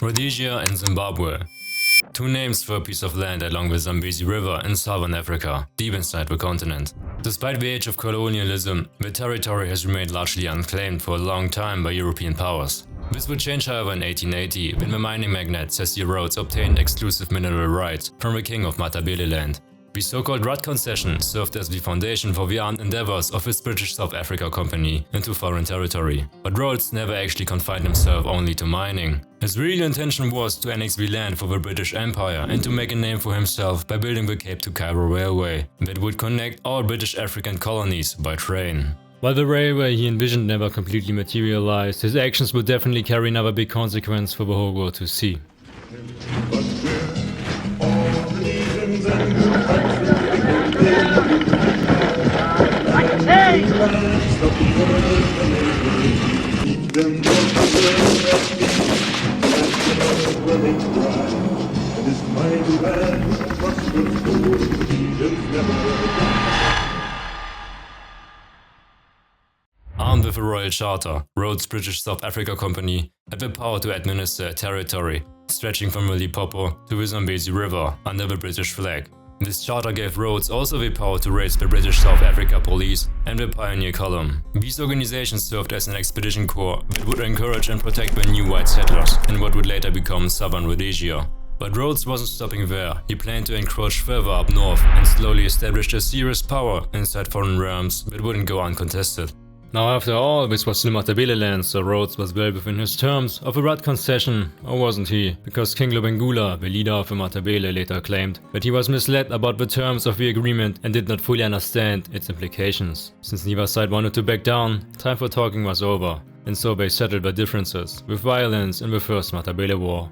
Rhodesia and Zimbabwe. Two names for a piece of land along the Zambezi River in southern Africa, deep inside the continent. Despite the age of colonialism, the territory has remained largely unclaimed for a long time by European powers. This would change, however, in 1880 when the mining magnate Cecil Rhodes obtained exclusive mineral rights from the king of Matabeleland. The so-called Rudd concession served as the foundation for the armed endeavors of his British South Africa Company into foreign territory. But Rhodes never actually confined himself only to mining. His real intention was to annex the land for the British Empire and to make a name for himself by building the Cape to Cairo Railway that would connect all British African colonies by train. While the railway he envisioned never completely materialized, his actions would definitely carry another big consequence for the whole world to see. Armed with a royal charter, Rhodes' British South Africa Company had the power to administer a territory stretching from the Limpopo to the Zambezi River under the British flag. This charter gave Rhodes also the power to raise the British South Africa Police and the Pioneer Column. These organizations served as an expedition corps that would encourage and protect the new white settlers in what would later become southern Rhodesia. But Rhodes wasn't stopping there. He planned to encroach further up north and slowly established a serious power inside foreign realms that wouldn't go uncontested. Now, after all, this was still Matabeleland, so Rhodes was well within his terms of a Rudd concession, or wasn't he? Because King Lobengula, the leader of the Matabele, later claimed that he was misled about the terms of the agreement and did not fully understand its implications. Since neither side wanted to back down, time for talking was over, and so they settled their differences with violence in the First Matabele War.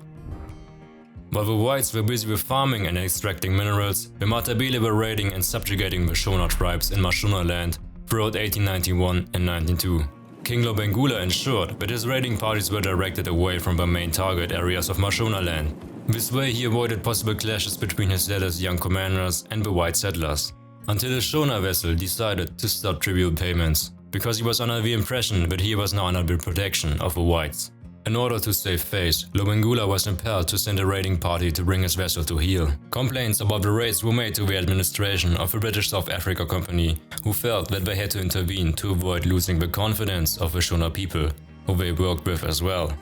While the whites were busy with farming and extracting minerals, the Matabele were raiding and subjugating the Shona tribes in Mashonaland throughout 1891 and 1902. King Lobengula ensured that his raiding parties were directed away from the main target areas of Mashonaland. This way he avoided possible clashes between his zealous young commanders and the white settlers, until a Shona vessel decided to stop tribute payments, because he was under the impression that he was now under the protection of the whites. In order to save face, Lobengula was impelled to send a raiding party to bring his vessel to heel. Complaints about the raids were made to the administration of the British South Africa Company, who felt that they had to intervene to avoid losing the confidence of the Shona people, who they worked with as well.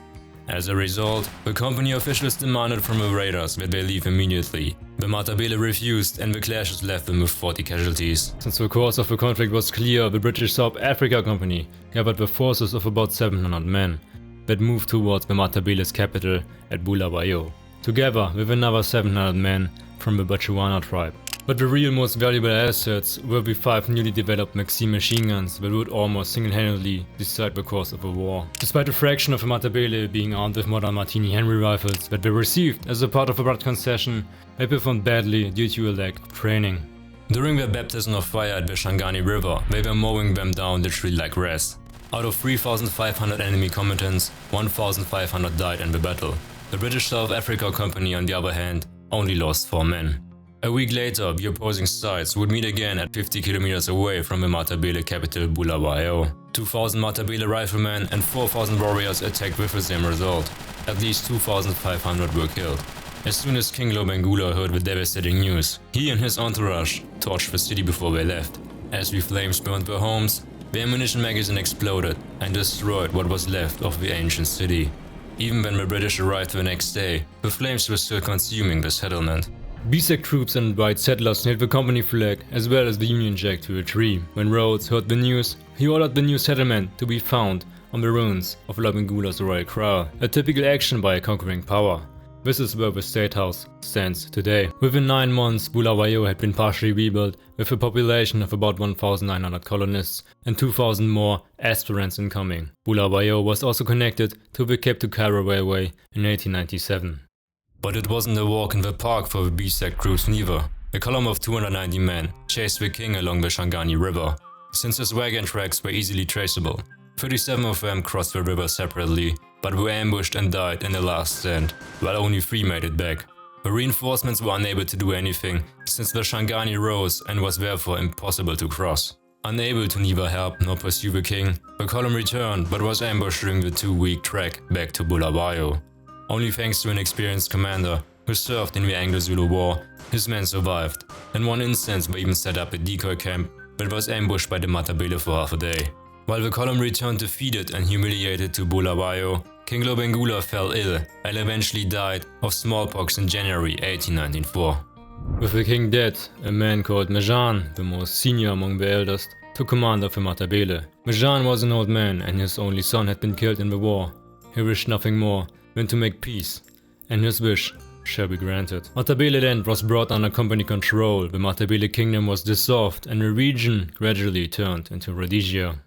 As a result, the company officials demanded from the raiders that they leave immediately. The Matabele refused and the clashes left them with 40 casualties. Since the course of the conflict was clear, the British South Africa Company gathered the forces of about 700 men that moved towards the Matabele's capital at Bulawayo, together with another 700 men from the Bachuana tribe. But the real most valuable assets were the 5 newly developed Maxim machine guns that would almost single-handedly decide the course of the war. Despite a fraction of the Matabele being armed with modern Martini Henry rifles that they received as a part of a Rudd concession, they performed badly due to a lack of training. During their baptism of fire at the Shangani River, they were mowing them down literally like grass. Out of 3,500 enemy combatants, 1,500 died in the battle. The British South Africa Company, on the other hand, only lost 4 men. A week later, the opposing sides would meet again at 50 kilometers away from the Matabele capital Bulawayo. 2,000 Matabele riflemen and 4,000 warriors attacked with the same result. At least 2,500 were killed. As soon as King Lobengula heard the devastating news, he and his entourage torched the city before they left. As the flames burned their homes, the ammunition magazine exploded and destroyed what was left of the ancient city. Even when the British arrived the next day, the flames were still consuming the settlement. BSEC troops and white settlers nailed the company flag as well as the Union Jack to a tree. When Rhodes heard the news, he ordered the new settlement to be found on the ruins of Lobengula's royal kraal, a typical action by a conquering power. This is where the State House stands today. Within 9 months, Bulawayo had been partially rebuilt with a population of about 1,900 colonists and 2,000 more aspirants incoming. Bulawayo was also connected to the Cape to Cairo Railway in 1897. But it wasn't a walk in the park for the BSEC troops neither. A column of 290 men chased the king along the Shangani River. Since his wagon tracks were easily traceable, 37 of them crossed the river separately, but were ambushed and died in the last stand, while only 3 made it back. The reinforcements were unable to do anything, since the Shangani rose and was therefore impossible to cross. Unable to neither help nor pursue the king, the column returned but was ambushed during the 2-week trek back to Bulawayo. Only thanks to an experienced commander who served in the Anglo-Zulu War, his men survived. In one instance they even set up a decoy camp but was ambushed by the Matabele for half a day. While the column returned defeated and humiliated to Bulawayo, King Lobengula fell ill and eventually died of smallpox in January 1894. With the king dead, a man called Mejan, the most senior among the eldest, took command of the Matabele. Mejan was an old man and his only son had been killed in the war. He wished nothing more than to make peace, and his wish shall be granted. Matabele land was brought under company control, the Matabele kingdom was dissolved and the region gradually turned into Rhodesia.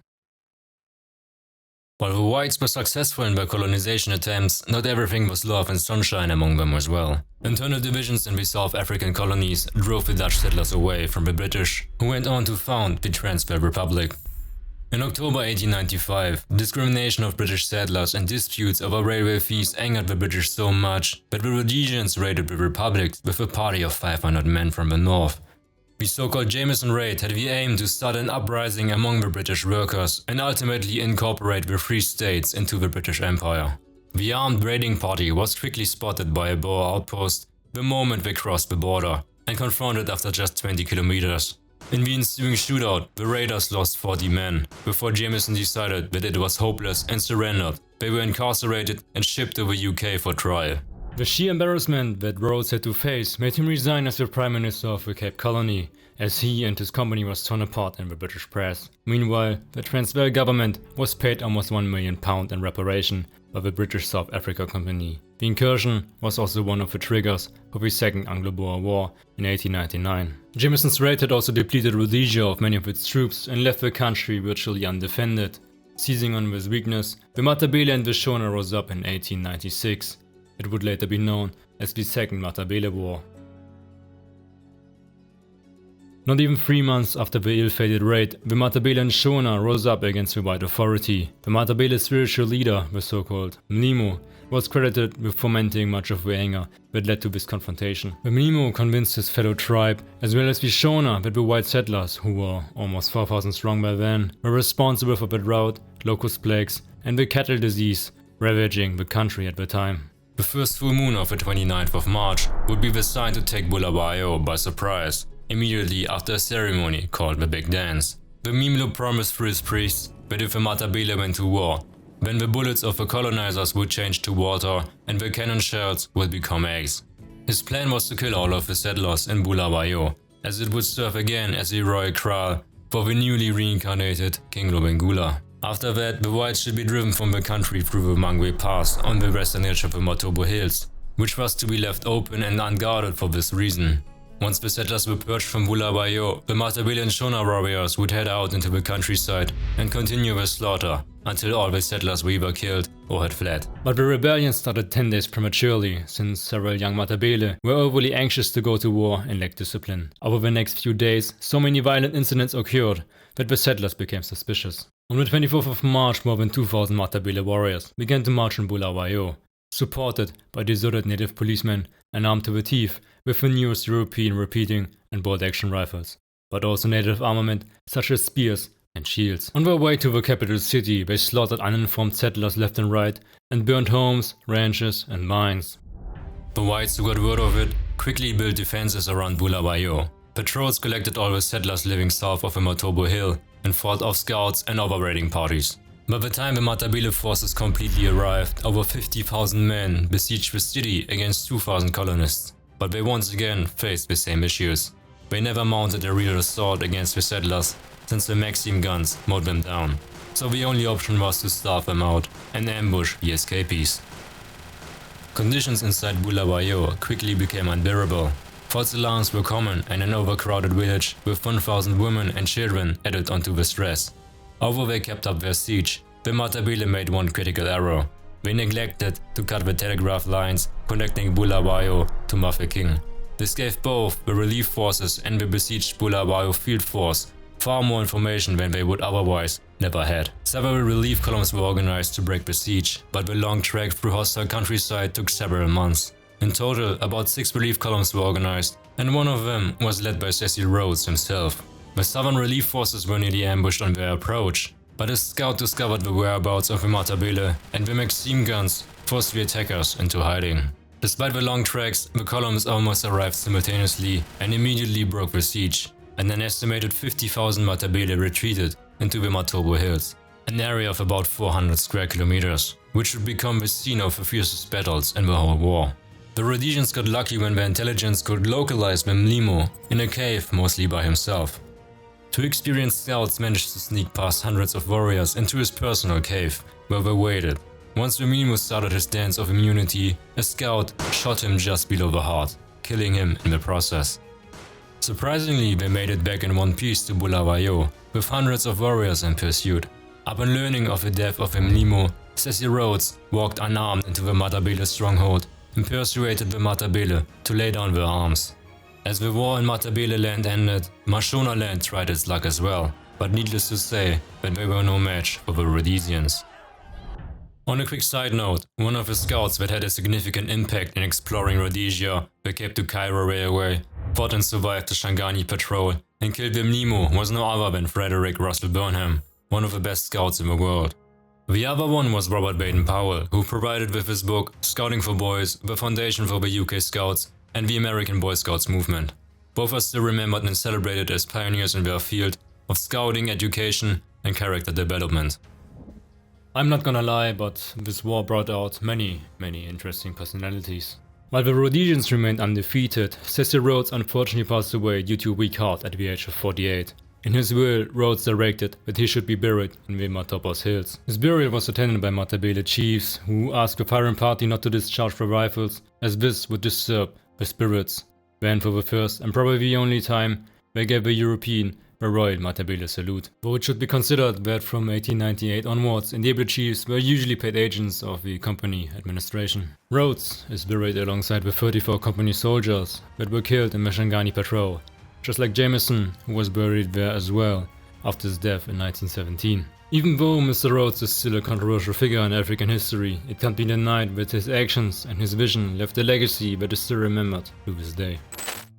While the whites were successful in their colonization attempts, not everything was love and sunshine among them as well. Internal divisions in the South African colonies drove the Dutch settlers away from the British, who went on to found the Transvaal Republic. In October 1895, discrimination of British settlers and disputes over railway fees angered the British so much that the Rhodesians raided the Republic with a party of 500 men from the north. The so-called Jameson Raid had the aim to start an uprising among the British workers and ultimately incorporate the Free States into the British Empire. The armed raiding party was quickly spotted by a Boer outpost the moment they crossed the border and confronted after just 20 kilometers. In the ensuing shootout, the raiders lost 40 men, before Jameson decided that it was hopeless and surrendered. They were incarcerated and shipped to the UK for trial. The sheer embarrassment that Rhodes had to face made him resign as the Prime Minister of the Cape Colony, as he and his company was torn apart in the British press. Meanwhile, the Transvaal government was paid almost £1 million in reparation by the British South Africa Company. The incursion was also one of the triggers for the Second Anglo-Boer War in 1899. Jameson's raid had also depleted Rhodesia of many of its troops and left the country virtually undefended. Seizing on this weakness, the Matabele and the Shona rose up in 1896. It would later be known as the Second Matabele War. Not even 3 months after the ill-fated raid, the Matabele and Shona rose up against the white authority. The Matabele spiritual leader, the so-called RENAMO, was credited with fomenting much of the anger that led to this confrontation. The RENAMO convinced his fellow tribe, as well as the Shona, that the white settlers, who were almost 4,000 strong by then, were responsible for the drought, locust plagues, and the cattle disease ravaging the country at the time. The first full moon of the 29th of March would be the sign to take Bulawayo by surprise, immediately after a ceremony called the Big Dance. The Mimlo promised through his priests that if the Matabele went to war, then the bullets of the colonizers would change to water and the cannon shells would become eggs. His plan was to kill all of the settlers in Bulawayo, as it would serve again as a royal kraal for the newly reincarnated King Lobengula. After that, the whites should be driven from the country through the Mangwe Pass on the western edge of the Matobo Hills, which was to be left open and unguarded for this reason. Once the settlers were purged from Bulawayo, the Matabele and Shona warriors would head out into the countryside and continue the slaughter until all the settlers were either killed or had fled. But the rebellion started 10 days prematurely, since several young Matabele were overly anxious to go to war and lacked discipline. Over the next few days, so many violent incidents occurred that the settlers became suspicious. On the 24th of March, more than 2,000 Matabele warriors began to march on Bulawayo, supported by deserted native policemen and armed to the teeth with the newest European repeating and bolt-action rifles, but also native armament such as spears and shields. On their way to the capital city, they slaughtered uninformed settlers left and right and burned homes, ranches and mines. The whites who got word of it quickly built defenses around Bulawayo. Patrols collected all the settlers living south of the Matobo Hill and fought off scouts and other raiding parties. By the time the Matabele forces completely arrived, over 50,000 men besieged the city against 2,000 colonists. But they once again faced the same issues. They never mounted a real assault against the settlers, since the Maxim guns mowed them down. So the only option was to starve them out and ambush the escapees. Conditions inside Bulawayo quickly became unbearable. False alarms were common and an overcrowded village with 1,000 women and children added onto the stress. Although they kept up their siege, the Matabele made one critical error. They neglected to cut the telegraph lines connecting Bulawayo to Mafeking. This gave both the relief forces and the besieged Bulawayo field force far more information than they would otherwise never had. Several relief columns were organized to break the siege, but the long trek through hostile countryside took several months. In total, about 6 relief columns were organized, and one of them was led by Cecil Rhodes himself. The southern relief forces were nearly ambushed on their approach, but a scout discovered the whereabouts of the Matabele, and the Maxim guns forced the attackers into hiding. Despite the long treks, the columns almost arrived simultaneously and immediately broke the siege, and an estimated 50,000 Matabele retreated into the Matobo Hills, an area of about 400 square kilometers, which would become the scene of the fiercest battles in the whole war. The Rhodesians got lucky when their intelligence could localize the Mlimo in a cave mostly by himself. Two experienced scouts managed to sneak past hundreds of warriors into his personal cave, where they waited. Once the Mlimo started his dance of immunity, a scout shot him just below the heart, killing him in the process. Surprisingly, they made it back in one piece to Bulawayo, with hundreds of warriors in pursuit. Upon learning of the death of Mlimo, Caesarius walked unarmed into the Matabele stronghold and persuaded the Matabele to lay down their arms. As the war in Matabele land ended, Mashona land tried its luck as well, but needless to say that they were no match for the Rhodesians. On a quick side note, one of the scouts that had a significant impact in exploring Rhodesia, the Cape to Cairo Railway, fought and survived the Shangani patrol and killed the Mlimo was no other than Frederick Russell Burnham, one of the best scouts in the world. The other one was Robert Baden-Powell, who provided with his book Scouting for Boys the foundation for the UK Scouts and the American Boy Scouts movement. Both are still remembered and celebrated as pioneers in their field of scouting, education and character development. I'm not gonna lie, but this war brought out many interesting personalities. While the Rhodesians remained undefeated, Cecil Rhodes unfortunately passed away due to a weak heart at the age of 48. In his will, Rhodes directed that he should be buried in the Matopos Hills. His burial was attended by Matabele chiefs, who asked the firing party not to discharge their rifles, as this would disturb the spirits. Then for the first and probably the only time, they gave the European the Royal Matabele salute. Though it should be considered that from 1898 onwards, Ndebele chiefs were usually paid agents of the company administration. Rhodes is buried alongside the 34 company soldiers that were killed in the Shangani patrol, just like Jameson, who was buried there as well after his death in 1917. Even though Mr. Rhodes is still a controversial figure in African history, it can't be denied that his actions and his vision left a legacy that is still remembered to this day.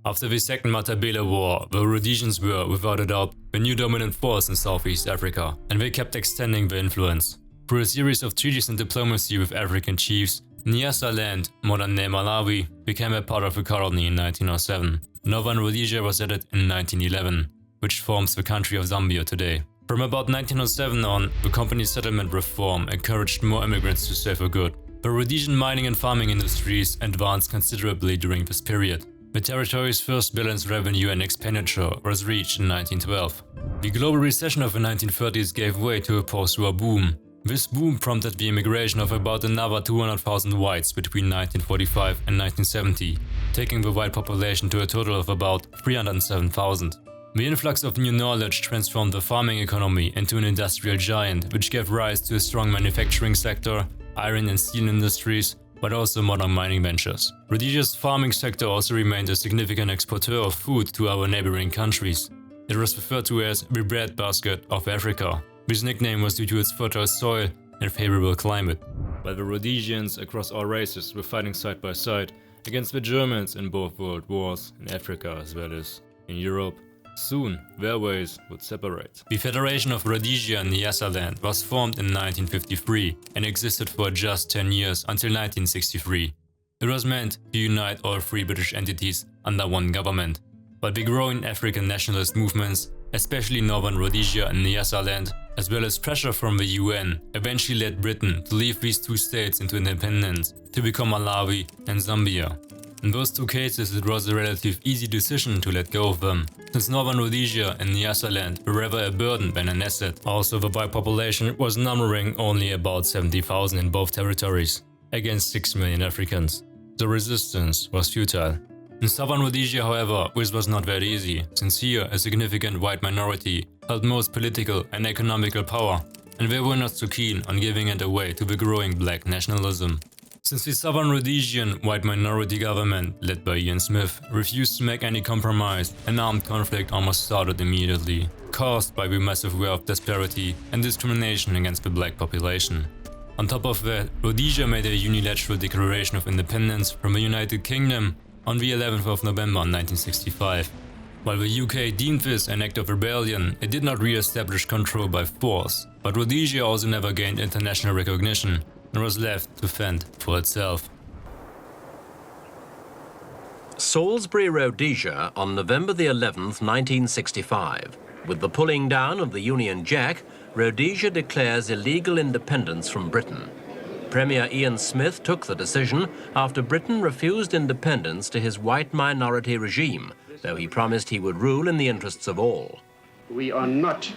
After the Second Matabele War, the Rhodesians were, without a doubt, the new dominant force in Southeast Africa, and they kept extending their influence. Through a series of treaties and diplomacy with African chiefs, Nyasa land, modern-day Malawi, became a part of the colony in 1907. Northern Rhodesia was added in 1911, which forms the country of Zambia today. From about 1907 on, the company's settlement reform encouraged more immigrants to stay for good. The Rhodesian mining and farming industries advanced considerably during this period. The territory's first balanced revenue and expenditure was reached in 1912. The global recession of the 1930s gave way to a post-war boom. This boom prompted the immigration of about another 200,000 whites between 1945 and 1970, taking the white population to a total of about 307,000. The influx of new knowledge transformed the farming economy into an industrial giant, which gave rise to a strong manufacturing sector, iron and steel industries, but also modern mining ventures. Rhodesia's farming sector also remained a significant exporter of food to our neighboring countries. It was referred to as the breadbasket of Africa. This nickname was due to its fertile soil and favorable climate. While the Rhodesians across all races were fighting side by side against the Germans in both world wars, in Africa as well as in Europe, soon their ways would separate. The Federation of Rhodesia and Nyasaland was formed in 1953 and existed for just 10 years until 1963. It was meant to unite all three British entities under one government. But the growing African nationalist movements, especially Northern Rhodesia and Nyasaland, as well as pressure from the UN, eventually led Britain to leave these two states into independence to become Malawi and Zambia. In those two cases, it was a relatively easy decision to let go of them, since Northern Rhodesia and Nyasaland were rather a burden than an asset. Also, the white population was numbering only about 70,000 in both territories, against 6 million Africans. The resistance was futile. In Southern Rhodesia, however, this was not that easy, since here a significant white minority held most political and economical power, and they were not so keen on giving it away to the growing black nationalism. Since the Southern Rhodesian white minority government, led by Ian Smith, refused to make any compromise, an armed conflict almost started immediately, caused by the massive wealth disparity and discrimination against the black population. On top of that, Rhodesia made a unilateral declaration of independence from the United Kingdom on the 11th of November 1965. While the UK deemed this an act of rebellion, it did not re-establish control by force, but Rhodesia also never gained international recognition, and was left to fend for itself. Salisbury, Rhodesia on November the 11th, 1965. With the pulling down of the Union Jack, Rhodesia declares illegal independence from Britain. Premier Ian Smith took the decision after Britain refused independence to his white minority regime, though he promised he would rule in the interests of all. We are not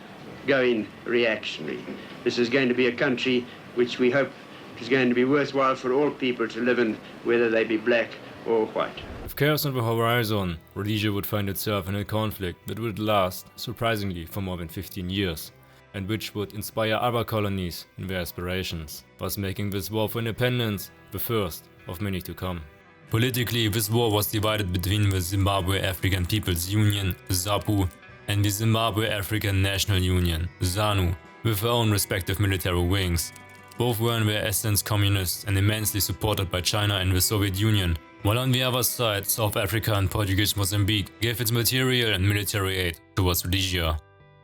going reactionary. This is going to be a country which we hope is going to be worthwhile for all people to live in, whether they be black or white. With chaos on the horizon, Rhodesia would find itself in a conflict that would last, surprisingly, for more than 15 years, and which would inspire other colonies in their aspirations, thus making this war for independence the first of many to come. Politically, this war was divided between the Zimbabwe African People's Union, ZAPU, and the Zimbabwe African National Union, ZANU, with their own respective military wings. Both were in their essence communist and immensely supported by China and the Soviet Union, while on the other side, South Africa and Portuguese Mozambique gave its material and military aid towards Rhodesia.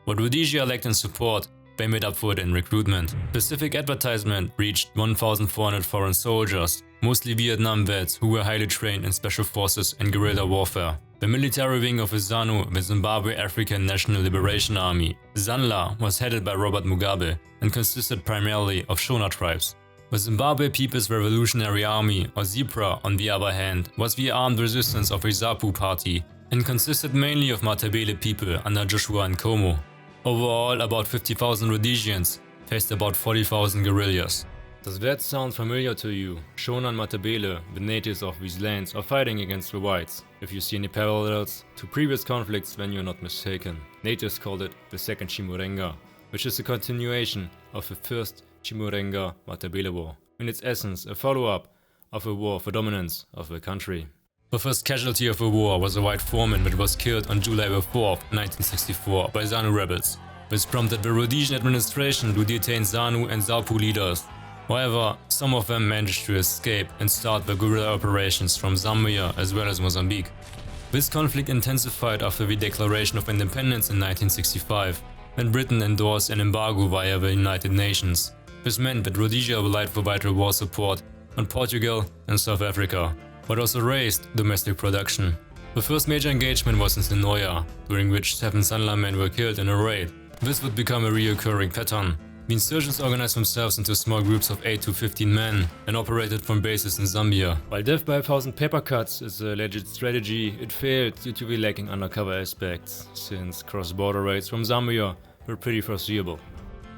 What Rhodesia lacked in support, they made up for it in recruitment. Specific advertisement reached 1,400 foreign soldiers, mostly Vietnam vets who were highly trained in special forces and guerrilla warfare. The military wing of the ZANU, the Zimbabwe African National Liberation Army, ZANLA, was headed by Robert Mugabe and consisted primarily of Shona tribes. The Zimbabwe People's Revolutionary Army, or ZIPRA, on the other hand, was the armed resistance of the ZAPU party and consisted mainly of Matabele people under Joshua Nkomo. Overall, about 50,000 Rhodesians faced about 40,000 guerrillas. Does that sound familiar to you? Shona and Matabele, the natives of these lands, are fighting against the whites. If you see any parallels to previous conflicts, then you're not mistaken. Natives called it the Second Chimurenga, which is a continuation of the First Chimurenga-Matabele War. In its essence, a follow-up of a war for dominance of the country. The first casualty of the war was a white foreman that was killed on July 4, 1964 by ZANU rebels. This prompted the Rhodesian administration to detain ZANU and ZAPU leaders. However, some of them managed to escape and start their guerrilla operations from Zambia as well as Mozambique. This conflict intensified after the Declaration of Independence in 1965, when Britain endorsed an embargo via the United Nations. This meant that Rhodesia relied for vital war support on Portugal and South Africa, but also raised domestic production. The first major engagement was in Sinoia, during which 7 Sanla men were killed in a raid. This would become a recurring pattern. The insurgents organized themselves into small groups of 8 to 15 men and operated from bases in Zambia. While death by 1,000 paper cuts is a legit strategy, it failed due to the lacking undercover aspects, since cross-border raids from Zambia were pretty foreseeable.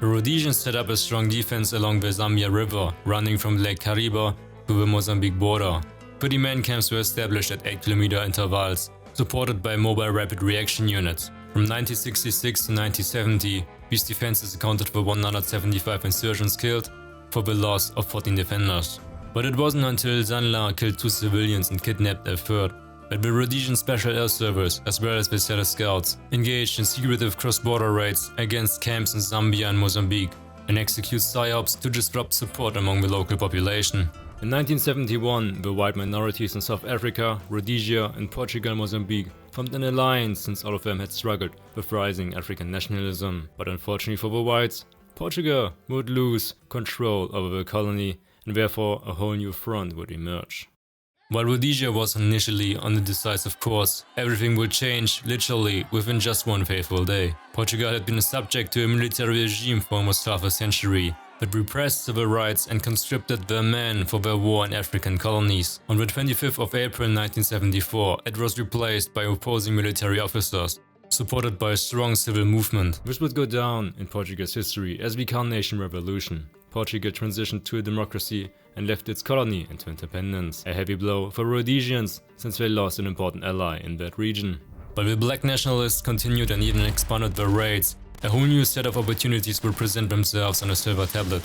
The Rhodesians set up a strong defense along the Zambia River, running from Lake Kariba to the Mozambique border. 30 man camps were established at 8-kilometer intervals, supported by mobile rapid reaction units. From 1966 to 1970, these defenses accounted for 175 insurgents killed, for the loss of 14 defenders. But it wasn't until ZANLA killed 2 civilians and kidnapped a third that the Rhodesian Special Air Service, as well as the Selous Scouts, engaged in secretive cross-border raids against camps in Zambia and Mozambique, and execute psyops to disrupt support among the local population. In 1971, the white minorities in South Africa, Rhodesia and Portugal and Mozambique formed an alliance since all of them had struggled with rising African nationalism. But unfortunately for the whites, Portugal would lose control over the colony and therefore a whole new front would emerge. While Rhodesia was initially on a decisive course, everything would change literally within just one fateful day. Portugal had been subject to a military regime for almost half a century that repressed civil rights and conscripted their men for their war in African colonies. On the 25th of April 1974, it was replaced by opposing military officers, supported by a strong civil movement. This would go down in Portugal's history as the Carnation Revolution. Portugal transitioned to a democracy and left its colony into independence. A heavy blow for Rhodesians, since they lost an important ally in that region. But the black nationalists continued and even expanded their raids. A whole new set of opportunities would present themselves on a silver tablet.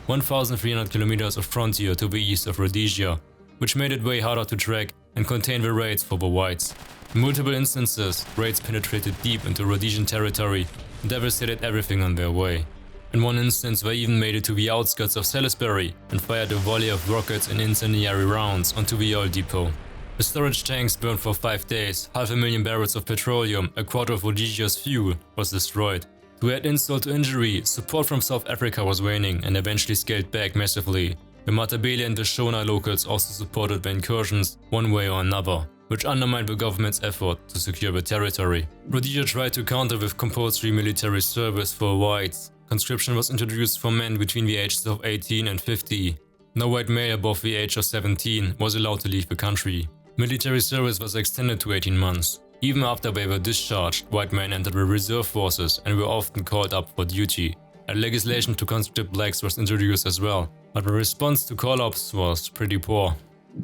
1,300 kilometers of frontier to the east of Rhodesia, which made it way harder to track and contain the raids for the whites. In multiple instances, raids penetrated deep into Rhodesian territory and devastated everything on their way. In one instance, they even made it to the outskirts of Salisbury and fired a volley of rockets and incendiary rounds onto the oil depot. The storage tanks burned for 5 days, 500,000 barrels of petroleum, a quarter of Rhodesia's fuel, was destroyed. To add insult to injury, support from South Africa was waning and eventually scaled back massively. The Matabele and the Shona locals also supported the incursions one way or another, which undermined the government's effort to secure the territory. Rhodesia tried to counter with compulsory military service for whites. Conscription was introduced for men between the ages of 18 and 50. No white male above the age of 17 was allowed to leave the country. Military service was extended to 18 months. Even after they were discharged, white men entered the reserve forces and were often called up for duty. A legislation to conscript blacks was introduced as well, but the response to call-ups was pretty poor.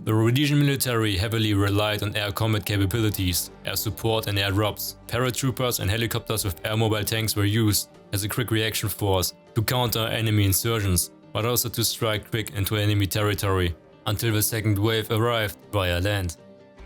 The Rhodesian military heavily relied on air combat capabilities, air support and air drops. Paratroopers and helicopters with air mobile tanks were used as a quick reaction force to counter enemy insurgents, but also to strike quick into enemy territory until the second wave arrived via land.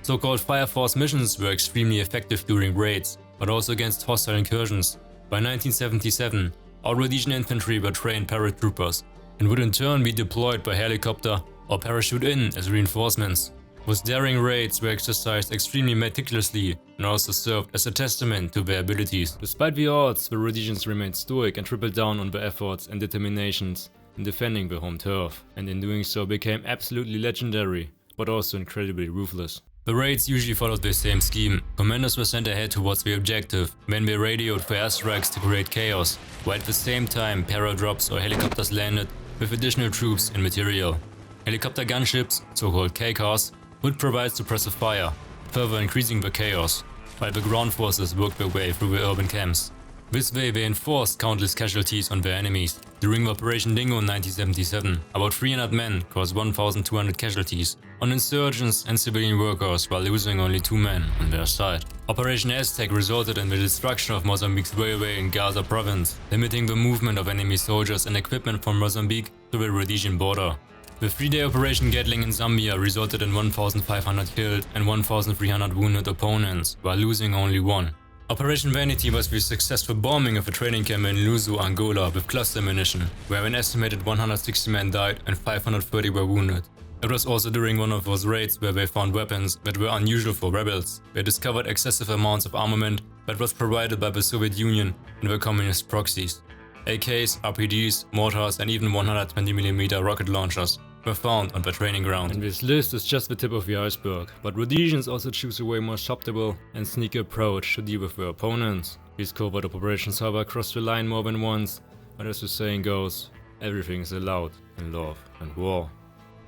So-called Fire Force missions were extremely effective during raids, but also against hostile incursions. By 1977, all Rhodesian infantry were trained paratroopers and would in turn be deployed by helicopter or parachute in as reinforcements. Those daring raids were exercised extremely meticulously and also served as a testament to their abilities. Despite the odds, the Rhodesians remained stoic and tripled down on their efforts and determinations in defending their home turf, and in doing so became absolutely legendary, but also incredibly ruthless. The raids usually followed the same scheme. Commanders were sent ahead towards the objective, when they radioed for airstrikes to create chaos, while at the same time paradrops or helicopters landed with additional troops and material. Helicopter gunships, so-called K-cars, would provide suppressive fire, further increasing the chaos, while the ground forces worked their way through the urban camps. This way they enforced countless casualties on their enemies. During Operation Dingo in 1977, about 300 men caused 1,200 casualties on insurgents and civilian workers while losing only 2 men on their side. Operation Aztec resulted in the destruction of Mozambique's railway in Gaza province, limiting the movement of enemy soldiers and equipment from Mozambique to the Rhodesian border. The 3-day Operation Gatling in Zambia resulted in 1,500 killed and 1,300 wounded opponents, while losing only 1. Operation Vanity was the successful bombing of a training camp in Luso, Angola with cluster ammunition, where an estimated 160 men died and 530 were wounded. It was also during one of those raids where they found weapons that were unusual for rebels. They discovered excessive amounts of armament that was provided by the Soviet Union and the communist proxies. AKs, RPGs, mortars and even 120mm rocket launchers were found on the training ground. And this list is just the tip of the iceberg, but Rhodesians also choose a way more subtle and sneaky approach to deal with their opponents. These covert operations however crossed the line more than once, but as the saying goes, everything is allowed in love and war.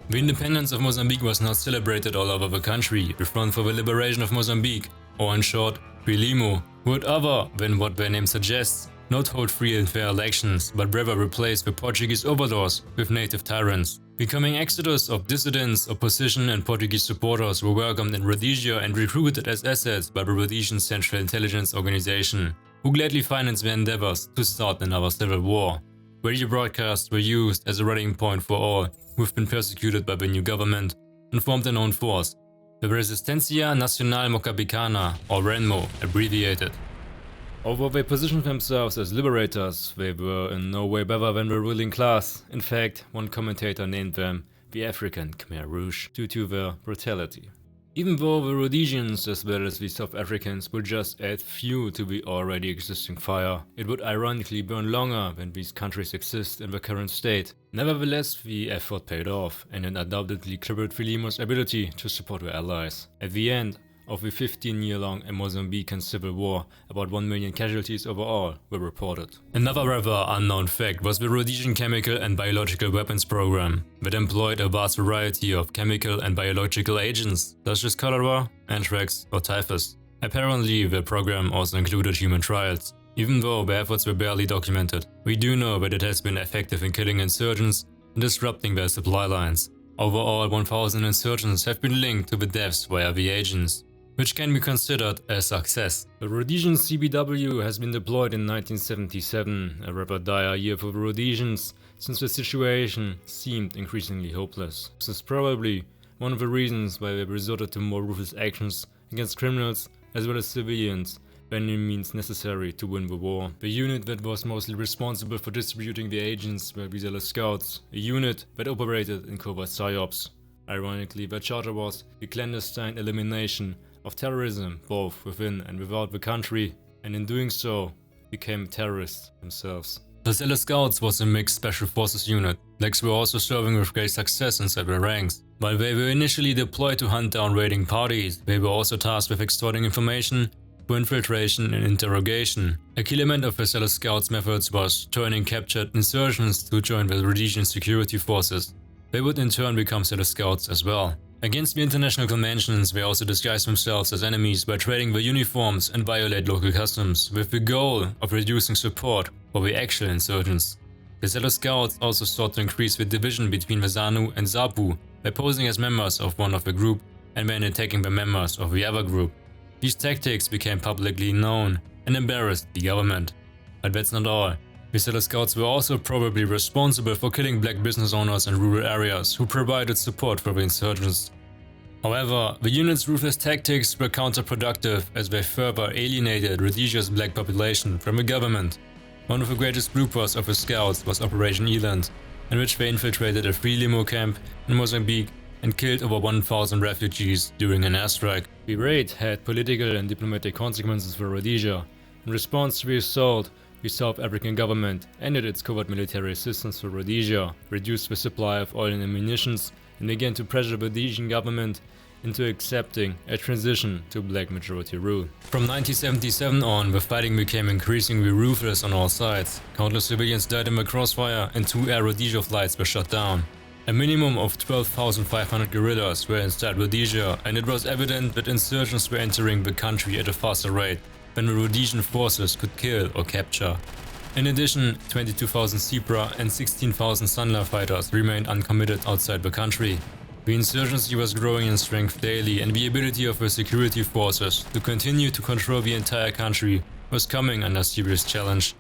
The independence of Mozambique was not celebrated all over the country. The Front for the Liberation of Mozambique, or in short, RENAMO, would other than what their name suggests, not hold free and fair elections, but rather replace the Portuguese overlords with native tyrants. Becoming exodus of dissidents, opposition and Portuguese supporters were welcomed in Rhodesia and recruited as assets by the Rhodesian Central Intelligence Organization, who gladly financed their endeavors to start another civil war. Radio broadcasts were used as a rallying point for all who have been persecuted by the new government and formed their own force, the Resistencia Nacional Mocambicana, or RENAMO, abbreviated. Although they positioned themselves as liberators, they were in no way better than the ruling class. In fact, one commentator named them the African Khmer Rouge due to their brutality. Even though the Rhodesians as well as the South Africans would just add fuel to the already existing fire, it would ironically burn longer than these countries exist in the current state. Nevertheless, the effort paid off and it undoubtedly crippled Frelimo's ability to support their allies. At the end of the 15-year-long Mozambican civil war, about 1 million casualties overall were reported. Another rather unknown fact was the Rhodesian chemical and biological weapons program, that employed a vast variety of chemical and biological agents, such as cholera, anthrax or typhus. Apparently, the program also included human trials. Even though the efforts were barely documented, we do know that it has been effective in killing insurgents and disrupting their supply lines. Overall, 1,000 insurgents have been linked to the deaths via the agents, which can be considered a success. The Rhodesian CBW has been deployed in 1977, a rather dire year for the Rhodesians, since the situation seemed increasingly hopeless. This is probably one of the reasons why they resorted to more ruthless actions against criminals as well as civilians by any means necessary to win the war. The unit that was mostly responsible for distributing the agents were the Selous Scouts, a unit that operated in covert psyops. Ironically, their charter was the clandestine elimination of terrorism both within and without the country, and in doing so became terrorists themselves. The Selous Scouts was a mixed special forces unit Blacks were also serving with great success in several ranks. While they were initially deployed to hunt down raiding parties, they were also tasked with extorting information for infiltration and interrogation. A key element of the Selous Scouts' methods was turning captured insurgents to join the Rhodesian security forces. They would in turn become Selous Scouts as well. Against the international conventions, they also disguised themselves as enemies by trading their uniforms and violate local customs, with the goal of reducing support for the actual insurgents. The Selous Scouts also sought to increase the division between the ZANU and ZAPU by posing as members of one of the group and then attacking the members of the other group. These tactics became publicly known and embarrassed the government. But that's not all. The Selous Scouts were also probably responsible for killing black business owners in rural areas who provided support for the insurgents. However, the unit's ruthless tactics were counterproductive as they further alienated Rhodesia's black population from the government. One of the greatest bloopers of the Scouts was Operation Eland, in which they infiltrated a FRELIMO camp in Mozambique and killed over 1,000 refugees during an airstrike. The raid had political and diplomatic consequences for Rhodesia. In response to the assault, the South African government ended its covert military assistance for Rhodesia, reduced the supply of oil and ammunition, and began to pressure the Rhodesian government into accepting a transition to black majority rule. From 1977 on, the fighting became increasingly ruthless on all sides. Countless civilians died in the crossfire and 2 Air Rhodesia flights were shot down. A minimum of 12,500 guerrillas were inside Rhodesia, and it was evident that insurgents were entering the country at a faster rate than the Rhodesian forces could kill or capture. In addition, 22,000 Zebra and 16,000 Sandler fighters remained uncommitted outside the country. The insurgency was growing in strength daily, and the ability of the security forces to continue to control the entire country was coming under serious challenge.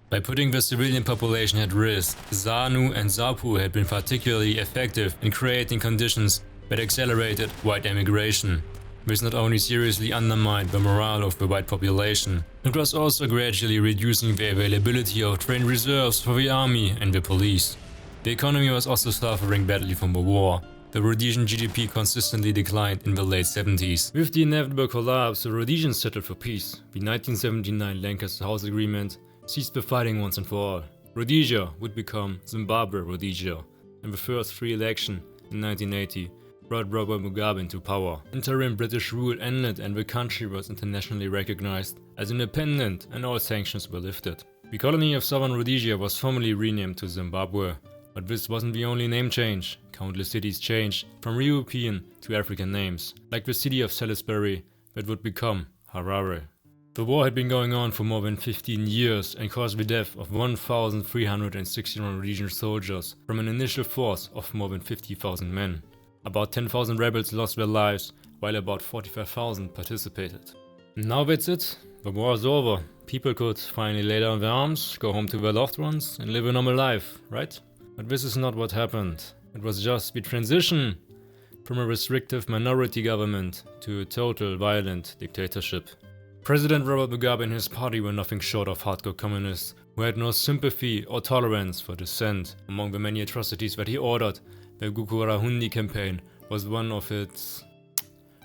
By putting the civilian population at risk, ZANU and ZAPU had been particularly effective in creating conditions that accelerated white emigration. This not only seriously undermined the morale of the white population, it was also gradually reducing the availability of trained reserves for the army and the police. The economy was also suffering badly from the war. The Rhodesian GDP consistently declined in the late 70s. With the inevitable collapse, the Rhodesians settled for peace. The 1979 Lancaster House Agreement ceased the fighting once and for all. Rhodesia would become Zimbabwe Rhodesia, and the first free election in 1980 brought Robert Mugabe into power. Interim British rule ended and the country was internationally recognized as independent, and all sanctions were lifted. The colony of Southern Rhodesia was formally renamed to Zimbabwe. But this wasn't the only name change. Countless cities changed from European to African names, like the city of Salisbury that would become Harare. The war had been going on for more than 15 years and caused the death of 1,361 Rhodesian soldiers from an initial force of more than 50,000 men. About 10,000 rebels lost their lives, while about 45,000 participated. Now that's it. The war is over. People could finally lay down their arms, go home to their loved ones and live a normal life, right? But this is not what happened. It was just the transition from a restrictive minority government to a total violent dictatorship. President Robert Mugabe and his party were nothing short of hardcore communists who had no sympathy or tolerance for dissent. Among the many atrocities that he ordered, the Gukurahundi campaign was one of its,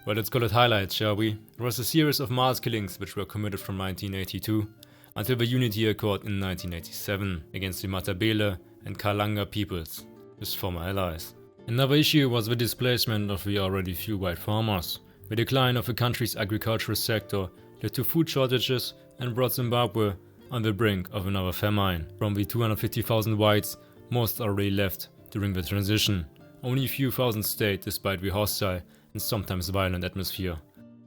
well, let's call it highlights, shall we? It was a series of mass killings which were committed from 1982 until the Unity Accord in 1987 against the Matabele and Kalanga peoples, his former allies. Another issue was the displacement of the already few white farmers. The decline of the country's agricultural sector led to food shortages and brought Zimbabwe on the brink of another famine. From the 250,000 whites, most already left during the transition. Only a few thousand stayed despite the hostile and sometimes violent atmosphere.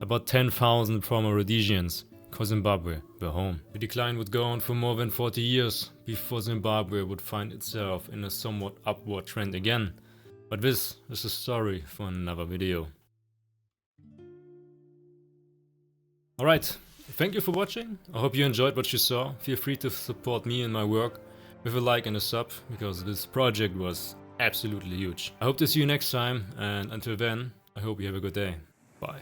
About 10,000 former Rhodesians call Zimbabwe their home. The decline would go on for more than 40 years before Zimbabwe would find itself in a somewhat upward trend again. But this is a story for another video. Alright, thank you for watching. I hope you enjoyed what you saw. Feel free to support me and my work with a like and a sub, because this project was absolutely huge. I hope to see you next time, and until then, I hope you have a good day. Bye.